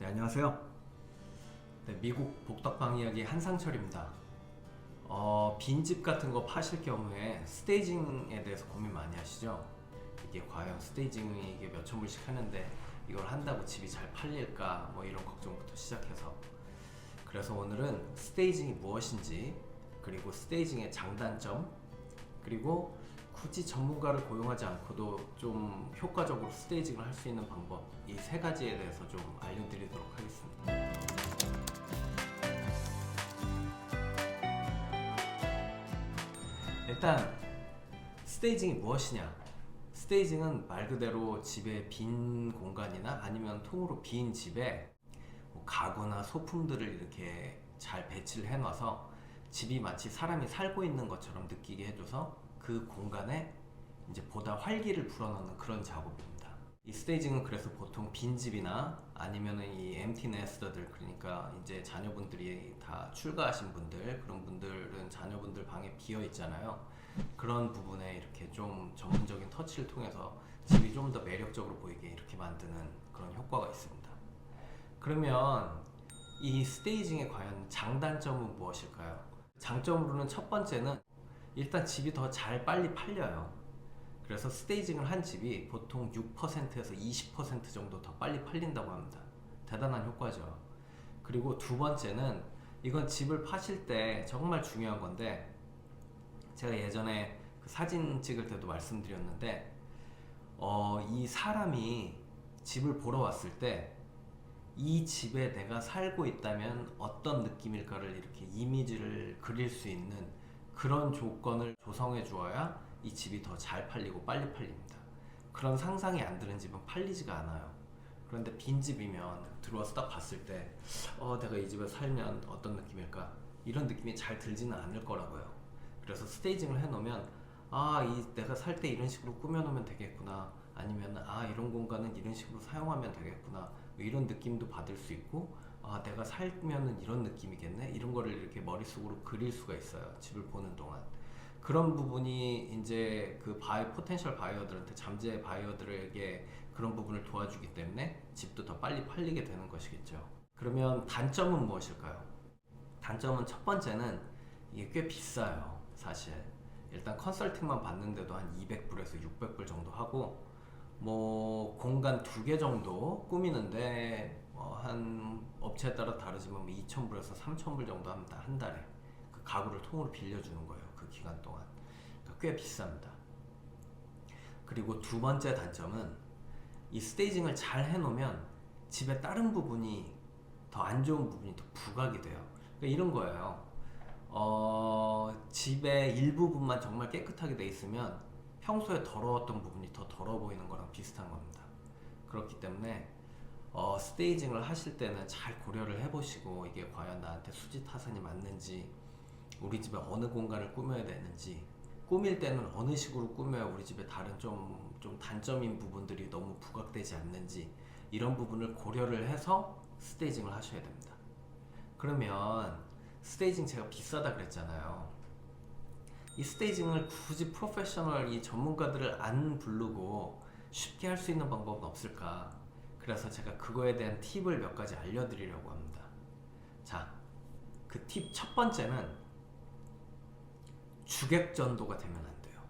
네, 안녕하세요. 네, 미국 복덕방 이야기 한상철입니다. 빈집 같은 거 파실 경우에 스테이징에 대해서 고민 많이 하시죠? 이게 과연 스테이징이 이게 몇천 불씩 하는데 이걸 한다고 집이 잘 팔릴까? 뭐 이런 걱정부터 시작해서. 그래서 오늘은 스테이징이 무엇인지, 그리고 스테이징의 장단점, 그리고 굳이 전문가를 고용하지 않고도 좀 효과적으로 스테이징을 할 수 있는 방법, 이 세 가지에 대해서 좀 알려드리도록 하겠습니다. 일단 스테이징이 무엇이냐? 스테이징은 말 그대로 집의 빈 공간이나 아니면 통으로 빈 집에 뭐 가구나 소품들을 이렇게 잘 배치를 해놔서 집이 마치 사람이 살고 있는 것처럼 느끼게 해줘서 그 공간에 이제 보다 활기를 불어넣는 그런 작업입니다. 이 스테이징은 그래서 보통 빈집이나 아니면은 이 엠티 네스터들, 그러니까 이제 자녀분들이 다 출가하신 분들, 그런 분들은 자녀분들 방에 비어 있잖아요. 그런 부분에 이렇게 좀 전문적인 터치를 통해서 집이 좀 더 매력적으로 보이게 이렇게 만드는 그런 효과가 있습니다. 그러면 이 스테이징의 과연 장단점은 무엇일까요? 장점으로는 첫 번째는 일단 집이 더 잘 빨리 팔려요. 그래서 스테이징을 한 집이 보통 6%에서 20% 정도 더 빨리 팔린다고 합니다. 대단한 효과죠. 그리고 두 번째는 이건 집을 파실 때 정말 중요한 건데, 제가 예전에 그 사진 찍을 때도 말씀드렸는데, 이 사람이 집을 보러 왔을 때 이 집에 내가 살고 있다면 어떤 느낌일까를 이렇게 이미지를 그릴 수 있는 그런 조건을 조성해 주어야 이 집이 더 잘 팔리고 빨리 팔립니다. 그런 상상이 안 드는 집은 팔리지가 않아요. 그런데 빈집이면 들어와서 딱 봤을 때 내가 이 집에 살면 어떤 느낌일까? 이런 느낌이 잘 들지는 않을 거라고요. 그래서 스테이징을 해놓으면 내가 살 때 이런 식으로 꾸며놓으면 되겠구나, 아니면 이런 공간은 이런 식으로 사용하면 되겠구나, 뭐 이런 느낌도 받을 수 있고, 내가 살면은 이런 느낌이겠네, 이런 거를 이렇게 머릿속으로 그릴 수가 있어요, 집을 보는 동안. 그런 부분이 이제 그 포텐셜 바이어들한테, 잠재 바이어들에게 그런 부분을 도와주기 때문에 집도 더 빨리 팔리게 되는 것이겠죠. 그러면 단점은 무엇일까요? 단점은 첫 번째는 이게 꽤 비싸요, 사실. 일단 컨설팅만 받는데도 한 200불에서 600불 정도 하고, 뭐 공간 2개 정도 꾸미는데 한 업체에 따라 다르지만 뭐 2,000불에서 3,000불 정도 합니다, 한 달에. 그 가구를 통으로 빌려주는 거예요, 그 기간 동안. 그러니까 꽤 비쌉니다. 그리고 두 번째 단점은 이 스테이징을 잘 해놓으면 집의 다른 부분이, 더 안 좋은 부분이 더 부각이 돼요. 그러니까 이런 거예요. 집의 일부분만 정말 깨끗하게 돼 있으면 평소에 더러웠던 부분이 더 더러워 보이는 거랑 비슷한 겁니다. 그렇기 때문에 스테이징을 하실 때는 잘 고려를 해보시고, 이게 과연 나한테 수지타산이 맞는지, 우리 집에 어느 공간을 꾸며야 되는지, 꾸밀 때는 어느 식으로 꾸며야 우리 집에 다른 좀 단점인 부분들이 너무 부각되지 않는지, 이런 부분을 고려를 해서 스테이징을 하셔야 됩니다. 그러면 스테이징 제가 비싸다 그랬잖아요. 이 스테이징을 굳이 프로페셔널 이 전문가들을 안 부르고 쉽게 할 수 있는 방법은 없을까? 그래서 제가 그거에 대한 팁을 몇 가지 알려드리려고 합니다. 자, 그 팁 첫 번째는 주객전도가 되면 안 돼요.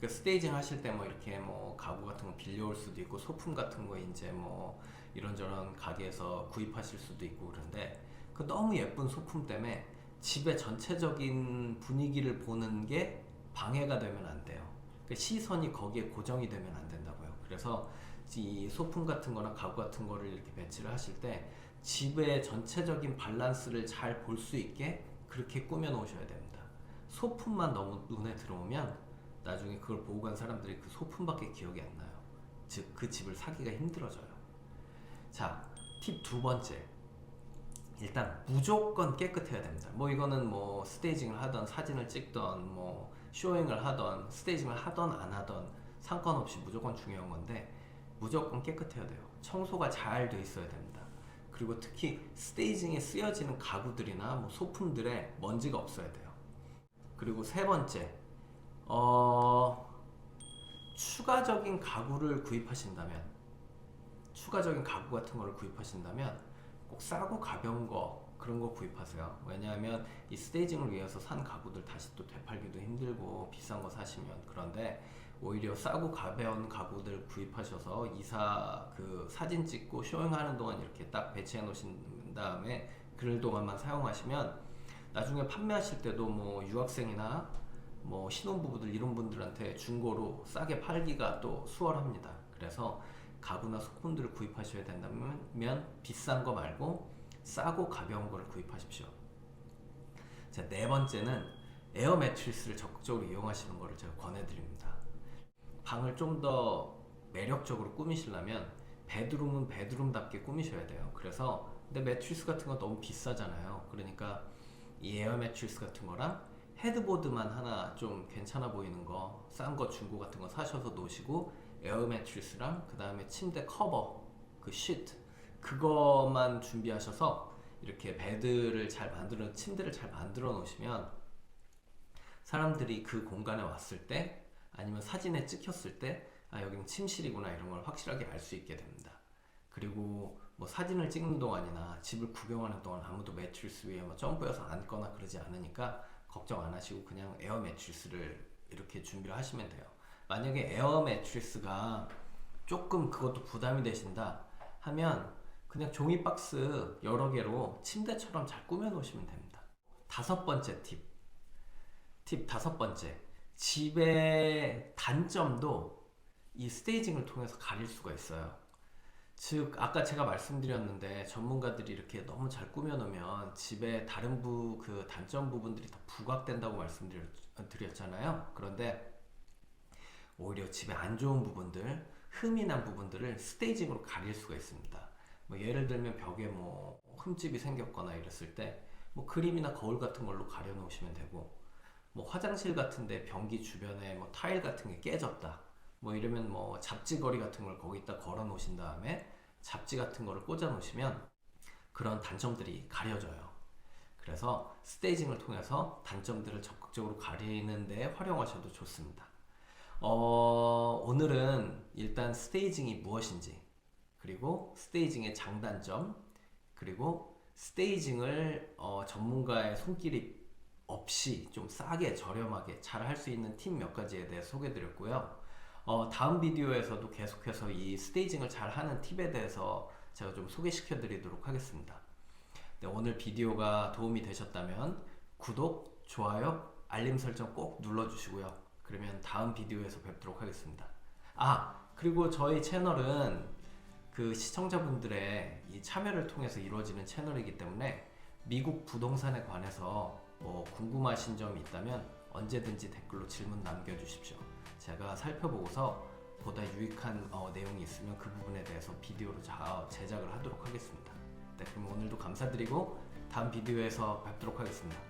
그 스테이징 하실 때 뭐 이렇게 뭐 가구 같은 거 빌려올 수도 있고, 소품 같은 거 이제 뭐 이런저런 가게에서 구입하실 수도 있고, 그런데 그 너무 예쁜 소품 때문에 집의 전체적인 분위기를 보는 게 방해가 되면 안 돼요. 그 시선이 거기에 고정이 되면 안 된다고요. 그래서 이 소품 같은 거나 가구 같은 거를 이렇게 배치를 하실 때 집의 전체적인 밸런스를 잘 볼 수 있게 그렇게 꾸며 놓으셔야 됩니다. 소품만 너무 눈에 들어오면 나중에 그걸 보고 간 사람들이 그 소품밖에 기억이 안 나요. 즉, 그 집을 사기가 힘들어져요. 자, 팁 두 번째. 일단 무조건 깨끗해야 됩니다. 뭐 이거는 뭐 스테이징을 하던 사진을 찍던 뭐 쇼잉을 하던 스테이징을 하던 안 하던 상관없이 무조건 중요한 건데, 무조건 깨끗해야 돼요. 청소가 잘 돼 있어야 됩니다. 그리고 특히 스테이징에 쓰여지는 가구들이나 뭐 소품들에 먼지가 없어야 돼요. 그리고 세 번째, 추가적인 가구 같은 거를 구입하신다면 꼭 싸고 가벼운 거 그런 거 구입하세요. 왜냐하면 이 스테이징을 위해서 산 가구들 다시 또 되팔기도 힘들고 비싼 거 사시면. 그런데 오히려 싸고 가벼운 가구들 구입하셔서 그 사진 찍고 쇼잉하는 동안 이렇게 딱 배치해 놓으신 다음에 그럴 동안만 사용하시면 나중에 판매하실 때도 뭐 유학생이나 뭐 신혼부부들 이런 분들한테 중고로 싸게 팔기가 또 수월합니다. 그래서 가구나 소품들을 구입하셔야 된다면 비싼 거 말고 싸고 가벼운 걸 구입하십시오. 자, 네 번째는 에어 매트리스를 적극적으로 이용하시는 것을 제가 권해드립니다. 방을 좀 더 매력적으로 꾸미시려면 베드룸은 베드룸답게 꾸미셔야 돼요. 그래서 근데 매트리스 같은 거 너무 비싸잖아요. 그러니까 이 에어 매트리스 같은 거랑 헤드보드만 하나 좀 괜찮아 보이는 거, 싼 거 중고 같은 거 사셔서 놓으시고 에어 매트리스랑 그 다음에 침대 커버, 그 시트 그것만 준비하셔서 이렇게 침대를 잘 만들어 놓으시면 사람들이 그 공간에 왔을 때 아니면 사진에 찍혔을 때 아, 여기는 침실이구나 이런 걸 확실하게 알 수 있게 됩니다. 그리고 뭐 사진을 찍는 동안이나 집을 구경하는 동안 아무도 매트리스 위에 뭐 점프해서 앉거나 그러지 않으니까 걱정 안 하시고 그냥 에어 매트리스를 이렇게 준비를 하시면 돼요. 만약에 에어 매트리스가 조금 그것도 부담이 되신다 하면 그냥 종이 박스 여러 개로 침대처럼 잘 꾸며 놓으시면 됩니다. 다섯 번째 팁 다섯 번째. 집의 단점도 이 스테이징을 통해서 가릴 수가 있어요. 즉 아까 제가 말씀드렸는데 전문가들이 이렇게 너무 잘 꾸며놓으면 집의 다른 그 단점 부분들이 다 부각된다고 말씀드렸잖아요. 그런데 오히려 집에 안 좋은 부분들, 흠이 난 부분들을 스테이징으로 가릴 수가 있습니다. 뭐 예를 들면 벽에 뭐 흠집이 생겼거나 이랬을 때 뭐 그림이나 거울 같은 걸로 가려 놓으시면 되고, 뭐 화장실 같은데 변기 주변에 뭐 타일 같은 게 깨졌다 뭐 이러면 뭐 잡지거리 같은 걸 거기다 걸어 놓으신 다음에 잡지 같은 거를 꽂아 놓으시면 그런 단점들이 가려져요. 그래서 스테이징을 통해서 단점들을 적극적으로 가리는 데 활용하셔도 좋습니다. 오늘은 일단 스테이징이 무엇인지, 그리고 스테이징의 장단점, 그리고 스테이징을 전문가의 손길이 없이 좀 싸게 저렴하게 잘 할 수 있는 팁 몇 가지에 대해 소개해 드렸고요. 다음 비디오에서도 계속해서 이 스테이징을 잘 하는 팁에 대해서 제가 좀 소개시켜 드리도록 하겠습니다. 네, 오늘 비디오가 도움이 되셨다면 구독, 좋아요, 알림 설정 꼭 눌러주시고요. 그러면 다음 비디오에서 뵙도록 하겠습니다. 그리고 저희 채널은 그 시청자분들의 이 참여를 통해서 이루어지는 채널이기 때문에 미국 부동산에 관해서 뭐 궁금하신 점이 있다면 언제든지 댓글로 질문 남겨주십시오. 제가 살펴보고서 보다 유익한 내용이 있으면 그 부분에 대해서 비디오로 제작을 하도록 하겠습니다. 네, 그럼 오늘도 감사드리고 다음 비디오에서 뵙도록 하겠습니다.